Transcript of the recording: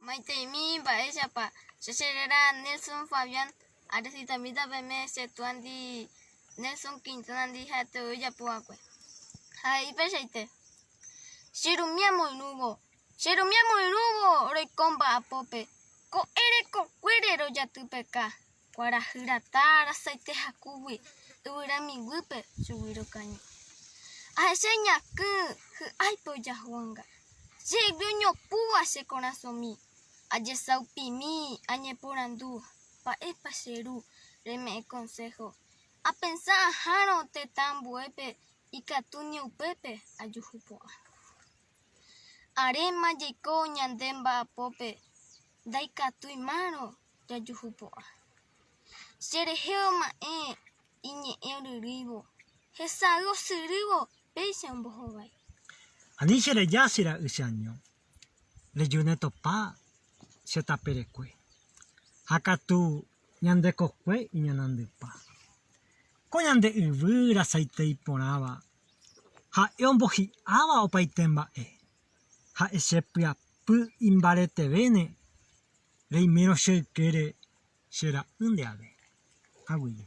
Maitemi mba'éichapa chechérera Nelson Fabián arecitamienta peme chetuandi Nelson Quintana ndi ha'etevoi japu'akue. Ha'ípechaite. Cherumiamoirũvo roiko mba'apópe ko'ẽrekokuére rojatýpeka kuarahyrata rasaite hakúgui yvyramivýpe chugui rokañy. Ahecha iñakỹ hy'áipe ojahúanga. Jegui oñopúva che korasõmi. Ajesaupimi añeporandu mba'épa che ru reme'ẽ consejo. Apensã ahárõ tetã ambuépe ikatu ñeupépe ajuhupo'a. Aréma jaiko ñande mba'apópe ndaikatuimárõ jajuhupo'a. Cherehe oma'ẽ iñe'ẽ oryrýivo hesay osyrývo péicha ombohovái. Ani chereja che ra'y che año rejúne topa chetaperekue ha katu ñandekokue iñanandypa ko ñande yvy rasaite iporãva ha'e ombohi'áva opaite mba'e ha'e chepyapy imbaretevéne reimérõ che ykére che ra'y ndeave. Aguyje.